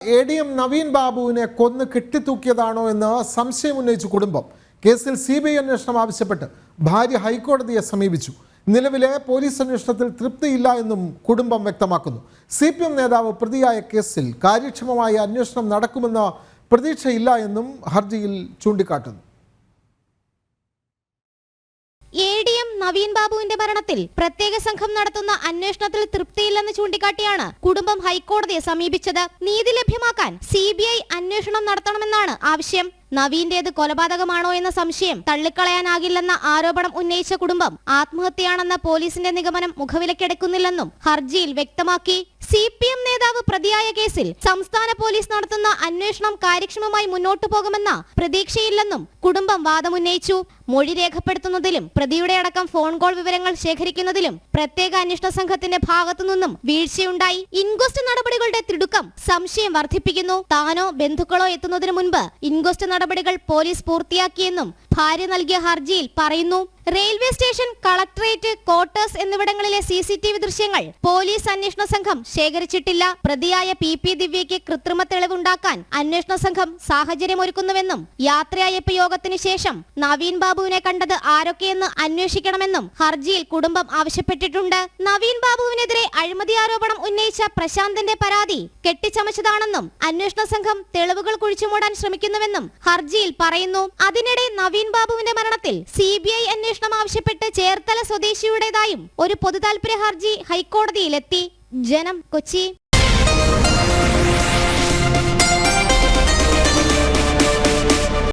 ADM Naveen ബാബുവിനെ കൊന്ന് കെട്ടിത്തൂക്കിയതാണോ എന്ന് സംശയമുന്നയിച്ചു കുടുംബം. കേസിൽ CBI അന്വേഷണം ആവശ്യപ്പെട്ട് ഭാര്യ ഹൈക്കോടതിയെ സമീപിച്ചു. നിലവിലെ പോലീസ് അന്വേഷണത്തിൽ തൃപ്തിയില്ല എന്നും കുടുംബം വ്യക്തമാക്കുന്നു. CPM നേതാവ് പ്രതിയായ കേസിൽ കാര്യക്ഷമമായ അന്വേഷണം നടക്കുമെന്ന പ്രതീക്ഷയില്ല എന്നും ഹർജിയിൽ ചൂണ്ടിക്കാട്ടുന്നു. ADM നവീൻ ബാബുവിന്റെ മരണത്തിൽ പ്രത്യേക സംഘം നടത്തുന്ന അന്വേഷണത്തിൽ തൃപ്തിയില്ലെന്ന് ചൂണ്ടിക്കാട്ടിയാണ് കുടുംബം ഹൈക്കോടതിയെ സമീപിച്ചത്. നീതി ലഭ്യമാക്കാൻ CBI അന്വേഷണം നടത്തണമെന്നാണ് ആവശ്യം. നവീന്റേത് കൊലപാതകമാണോ എന്ന സംശയം തള്ളിക്കളയാനാകില്ലെന്ന ആരോപണം ഉന്നയിച്ച കുടുംബം ആത്മഹത്യയാണെന്ന പോലീസിന്റെ നിഗമനം മുഖവിലക്കെടുക്കുന്നില്ലെന്നും ഹർജിയിൽ വ്യക്തമാക്കി. CPM നേതാവ് പ്രതിയായ കേസിൽ സംസ്ഥാന പോലീസ് നടത്തുന്ന അന്വേഷണം കാര്യക്ഷമമായി മുന്നോട്ടു പോകുമെന്ന പ്രതീക്ഷയില്ലെന്നും കുടുംബം വാദമുന്നയിച്ചു. മൊഴി രേഖപ്പെടുത്തുന്നതിലും പ്രതിയുടെ അടക്കം ഫോൺ കോൾ വിവരങ്ങൾ ശേഖരിക്കുന്നതിലും പ്രത്യേക അന്വേഷണ സംഘത്തിന്റെ ഭാഗത്തുനിന്നും വീഴ്ചയുണ്ടായി. ഇൻക്വസ്റ്റ് നടപടികളുടെ തിടുക്കം സംശയം വർദ്ധിപ്പിക്കുന്നു. താനോ ബന്ധുക്കളോ എത്തുന്നതിനു മുൻപ് ഇൻക്വസ്റ്റ് നടപടികൾ പോലീസ് പൂർത്തിയാക്കിയെന്നും ഭാര്യ നൽകിയ ഹർജിയിൽ പറയുന്നു. റെയിൽവേ സ്റ്റേഷൻ, കളക്ടറേറ്റ്, ക്വാർട്ടേഴ്സ് എന്നിവിടങ്ങളിലെ CCTV ദൃശ്യങ്ങൾ പോലീസ് അന്വേഷണ സംഘം ശേഖരിച്ചിട്ടില്ല. പ്രതിയായ PP ദിവ്യയ്ക്ക് കൃത്രിമ തെളിവുണ്ടാക്കാൻ അന്വേഷണ സംഘം സാഹചര്യമൊരുക്കുന്നുവെന്നും യാത്രയയപ്പ് യോഗത്തിന് ശേഷം നവീൻ ബാബുവിനെ കണ്ടത് ആരൊക്കെയെന്ന് അന്വേഷിക്കണമെന്നും ഹർജിയിൽ കുടുംബം ആവശ്യപ്പെട്ടിട്ടുണ്ട്. നവീൻ ബാബുവിനെതിരെ അഴിമതി ആരോപണം ഉന്നയിച്ച പ്രശാന്തന്റെ പരാതി കെട്ടിച്ചമച്ചതാണെന്നും അന്വേഷണ സംഘം തെളിവുകൾ കുഴിച്ചുമൂടാൻ ശ്രമിക്കുന്നുവെന്നും ഹർജിയിൽ പറയുന്നു. അതിനിടെ നവീൻ ബാബുവിന്റെ മരണത്തിൽ CBI അന്വേഷണം ആവശ്യപ്പെട്ട് ചേർത്തല സ്വദേശിയുടേതായും ഒരു പൊതുതാൽപര്യ ഹർജി ഹൈക്കോടതിയിലെത്തി. ജനം, കൊച്ചി.